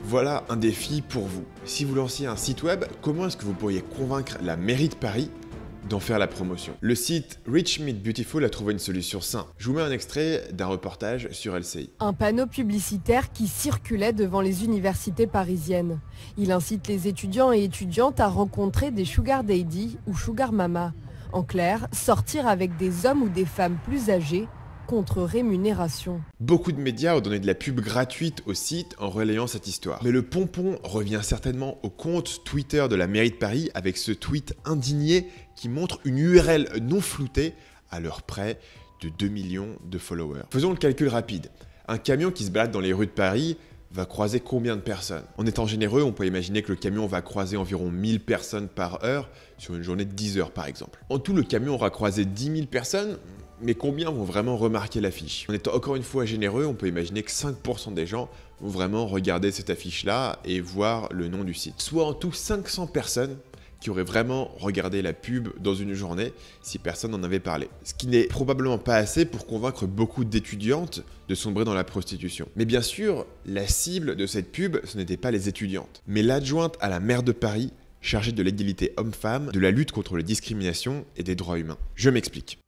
Voilà un défi pour vous. Si vous lanciez un site web, comment est-ce que vous pourriez convaincre la mairie de Paris d'en faire la promotion? Le site Rich Meet Beautiful a trouvé une solution simple. Je vous mets un extrait d'un reportage sur LCI. Un panneau publicitaire qui circulait devant les universités parisiennes. Il incite les étudiants et étudiantes à rencontrer des sugar daddy ou sugar mama. En clair, sortir avec des hommes ou des femmes plus âgés contre rémunération. Beaucoup de médias ont donné de la pub gratuite au site en relayant cette histoire. Mais le pompon revient certainement au compte Twitter de la mairie de Paris avec ce tweet indigné qui montre une URL non floutée à l'heure près de 2 millions de followers. Faisons le calcul rapide. Un camion qui se balade dans les rues de Paris va croiser combien de personnes? En étant généreux, on peut imaginer que le camion va croiser environ 1000 personnes par heure sur une journée de 10 heures par exemple. En tout, le camion aura croisé 10 000 personnes, mais combien vont vraiment remarquer l'affiche? En étant encore une fois généreux, on peut imaginer que 5% des gens vont vraiment regarder cette affiche-là et voir le nom du site. Soit en tout 500 personnes qui auraient vraiment regardé la pub dans une journée si personne n'en avait parlé. Ce qui n'est probablement pas assez pour convaincre beaucoup d'étudiantes de sombrer dans la prostitution. Mais bien sûr, la cible de cette pub, ce n'était pas les étudiantes, mais l'adjointe à la maire de Paris chargée de l'égalité homme-femme, de la lutte contre les discriminations et des droits humains. Je m'explique.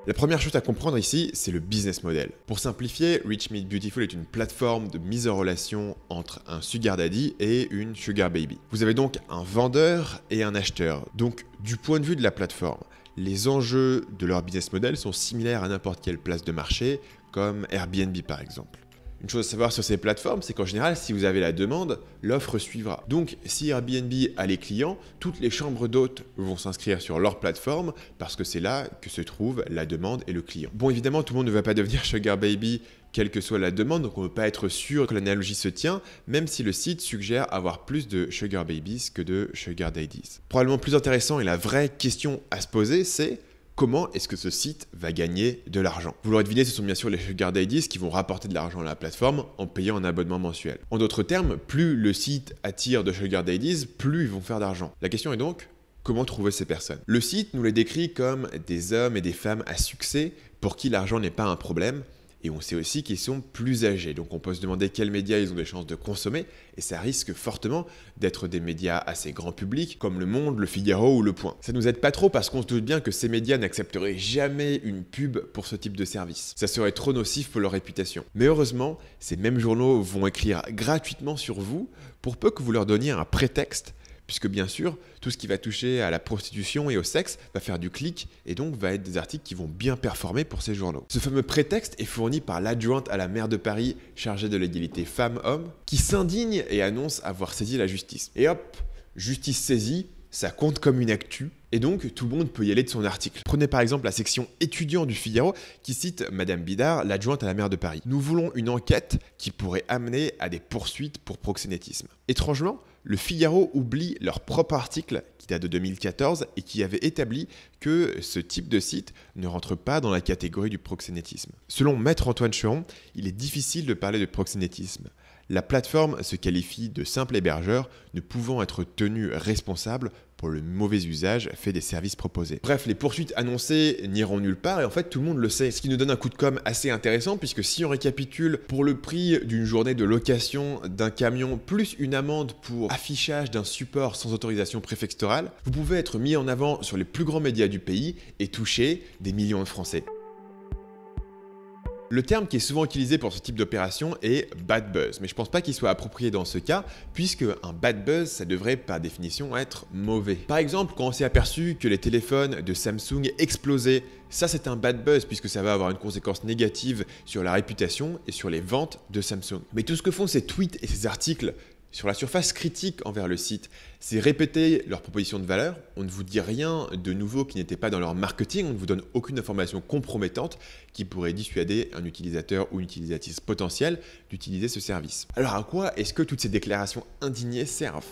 La première chose à comprendre ici, c'est le business model. Pour simplifier, Rich Meet Beautiful est une plateforme de mise en relation entre un sugar daddy et une sugar baby. Vous avez donc un vendeur et un acheteur. Donc, du point de vue de la plateforme, les enjeux de leur business model sont similaires à n'importe quelle place de marché, comme Airbnb par exemple. Une chose à savoir sur ces plateformes, c'est qu'en général, si vous avez la demande, l'offre suivra. Donc, si Airbnb a les clients, toutes les chambres d'hôtes vont s'inscrire sur leur plateforme parce que c'est là que se trouve la demande et le client. Bon, évidemment, tout le monde ne va pas devenir sugar baby, quelle que soit la demande, donc on ne peut pas être sûr que l'analogie se tient, même si le site suggère avoir plus de sugar babies que de sugar daddies. Probablement plus intéressant et la vraie question à se poser, c'est comment est-ce que ce site va gagner de l'argent? Vous l'aurez deviné, ce sont bien sûr les sugar daddies qui vont rapporter de l'argent à la plateforme en payant un abonnement mensuel. En d'autres termes, plus le site attire de sugar daddies, plus ils vont faire d'argent. La question est donc, comment trouver ces personnes? Le site nous les décrit comme des hommes et des femmes à succès pour qui l'argent n'est pas un problème. Et on sait aussi qu'ils sont plus âgés, donc on peut se demander quels médias ils ont des chances de consommer, et ça risque fortement d'être des médias assez grand public, comme Le Monde, Le Figaro ou Le Point. Ça nous aide pas trop parce qu'on se doute bien que ces médias n'accepteraient jamais une pub pour ce type de service. Ça serait trop nocif pour leur réputation. Mais heureusement, ces mêmes journaux vont écrire gratuitement sur vous, pour peu que vous leur donniez un prétexte, puisque bien sûr, tout ce qui va toucher à la prostitution et au sexe va faire du clic et donc va être des articles qui vont bien performer pour ces journaux. Ce fameux prétexte est fourni par l'adjointe à la maire de Paris chargée de l'égalité femmes-hommes qui s'indigne et annonce avoir saisi la justice. Et hop, justice saisie, ça compte comme une actu. Et donc, tout le monde peut y aller de son article. Prenez par exemple la section étudiants du Figaro qui cite Madame Bidard, l'adjointe à la maire de Paris. Nous voulons une enquête qui pourrait amener à des poursuites pour proxénétisme. Étrangement, le Figaro oublie leur propre article qui date de 2014 et qui avait établi que ce type de site ne rentre pas dans la catégorie du proxénétisme. Selon Maître Antoine Cheron, il est difficile de parler de proxénétisme. La plateforme se qualifie de simple hébergeur, ne pouvant être tenu responsable pour le mauvais usage fait des services proposés. Bref, les poursuites annoncées n'iront nulle part et en fait tout le monde le sait. Ce qui nous donne un coup de com' assez intéressant puisque si on récapitule, pour le prix d'une journée de location d'un camion plus une amende pour affichage d'un support sans autorisation préfectorale, vous pouvez être mis en avant sur les plus grands médias du pays et toucher des millions de Français. Le terme qui est souvent utilisé pour ce type d'opération est bad buzz, mais je pense pas qu'il soit approprié dans ce cas, puisque un bad buzz, ça devrait par définition être mauvais. Par exemple, quand on s'est aperçu que les téléphones de Samsung explosaient, ça c'est un bad buzz puisque ça va avoir une conséquence négative sur la réputation et sur les ventes de Samsung. Mais tout ce que font ces tweets et ces articles sur la surface critique envers le site, c'est répéter leur proposition de valeur. On ne vous dit rien de nouveau qui n'était pas dans leur marketing, on ne vous donne aucune information compromettante qui pourrait dissuader un utilisateur ou une utilisatrice potentielle d'utiliser ce service. Alors à quoi est-ce que toutes ces déclarations indignées servent ?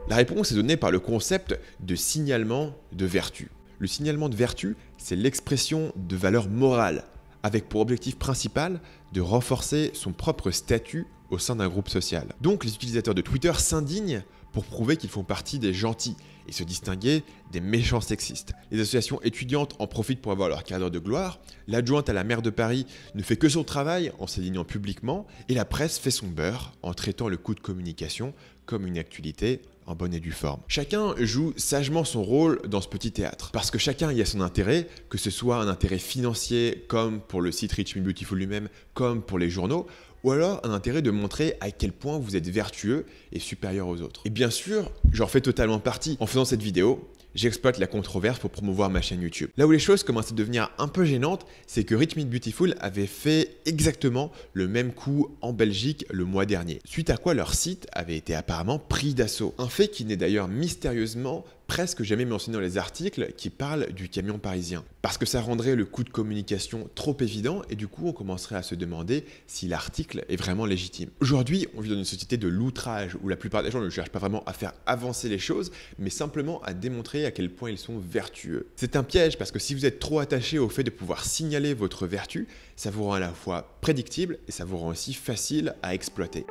La réponse est donnée par le concept de signalement de vertu. Le signalement de vertu, c'est l'expression de valeur morale, avec pour objectif principal de renforcer son propre statut au sein d'un groupe social. Donc les utilisateurs de Twitter s'indignent pour prouver qu'ils font partie des gentils et se distinguer des méchants sexistes. Les associations étudiantes en profitent pour avoir leur quart d'heure de gloire, l'adjointe à la maire de Paris ne fait que son travail en s'alignant publiquement, et la presse fait son beurre en traitant le coût de communication comme une actualité en bonne et due forme. Chacun joue sagement son rôle dans ce petit théâtre, parce que chacun y a son intérêt, que ce soit un intérêt financier comme pour le site Rich Me Beautiful lui-même, comme pour les journaux, ou alors un intérêt de montrer à quel point vous êtes vertueux et supérieur aux autres. Et bien sûr, j'en fais totalement partie. En faisant cette vidéo, j'exploite la controverse pour promouvoir ma chaîne YouTube. Là où les choses commencent à devenir un peu gênantes, c'est que Rich Me Beautiful avait fait exactement le même coup en Belgique le mois dernier, suite à quoi leur site avait été apparemment pris d'assaut. Un fait qui n'est d'ailleurs mystérieusement presque jamais mentionné dans les articles qui parlent du camion parisien. Parce que ça rendrait le coût de communication trop évident et du coup on commencerait à se demander si l'article est vraiment légitime. Aujourd'hui, on vit dans une société de l'outrage où la plupart des gens ne cherchent pas vraiment à faire avancer les choses, mais simplement à démontrer à quel point ils sont vertueux. C'est un piège parce que si vous êtes trop attaché au fait de pouvoir signaler votre vertu, ça vous rend à la fois prédictible et ça vous rend aussi facile à exploiter.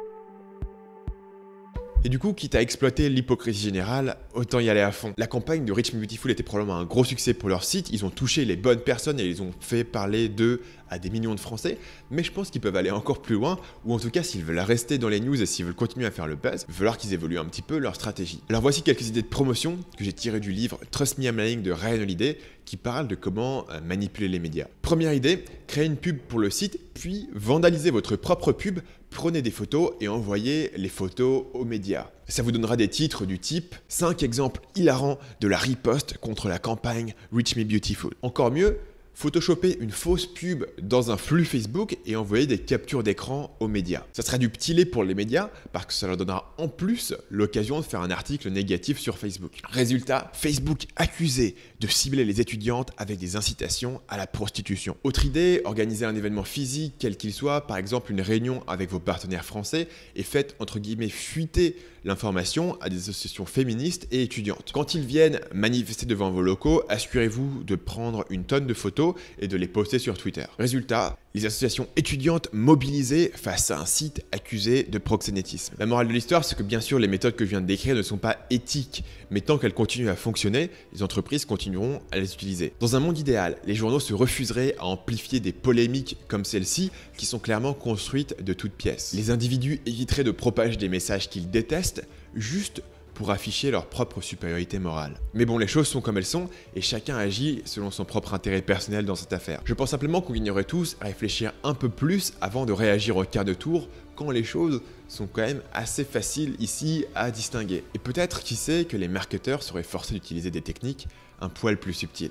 Et du coup, quitte à exploiter l'hypocrisie générale, autant y aller à fond. La campagne de Rich Me Beautiful était probablement un gros succès pour leur site, ils ont touché les bonnes personnes et ils ont fait parler d'eux à des millions de Français, mais je pense qu'ils peuvent aller encore plus loin, ou en tout cas s'ils veulent rester dans les news et s'ils veulent continuer à faire le buzz, il va falloir qu'ils évoluent un petit peu leur stratégie. Alors voici quelques idées de promotion que j'ai tirées du livre Trust Me I'm Lying de Ryan Holiday, qui parle de comment manipuler les médias. Première idée, créer une pub pour le site, puis vandaliser votre propre pub, prenez des photos et envoyez les photos aux médias. Ça vous donnera des titres du type 5 exemples hilarants de la riposte contre la campagne Rich Me Beautiful. Encore mieux, photoshopper une fausse pub dans un flux Facebook et envoyer des captures d'écran aux médias. Ça sera du petit lait pour les médias parce que ça leur donnera en plus l'occasion de faire un article négatif sur Facebook. Résultat, Facebook accusé de cibler les étudiantes avec des incitations à la prostitution. Autre idée, organiser un événement physique quel qu'il soit, par exemple une réunion avec vos partenaires français et faites entre guillemets fuiter l'information à des associations féministes et étudiantes. Quand ils viennent manifester devant vos locaux, assurez-vous de prendre une tonne de photos et de les poster sur Twitter. Résultat, les associations étudiantes mobilisées face à un site accusé de proxénétisme. La morale de l'histoire, c'est que bien sûr les méthodes que je viens de décrire ne sont pas éthiques, mais tant qu'elles continuent à fonctionner, les entreprises continueront à les utiliser. Dans un monde idéal, les journaux se refuseraient à amplifier des polémiques comme celle-ci, qui sont clairement construites de toutes pièces. Les individus éviteraient de propager des messages qu'ils détestent, juste pour afficher leur propre supériorité morale. Mais bon, les choses sont comme elles sont, et chacun agit selon son propre intérêt personnel dans cette affaire. Je pense simplement qu'on gagnerait tous à réfléchir un peu plus avant de réagir au quart de tour, quand les choses sont quand même assez faciles ici à distinguer. Et peut-être, qui sait, que les marketeurs seraient forcés d'utiliser des techniques un poil plus subtiles.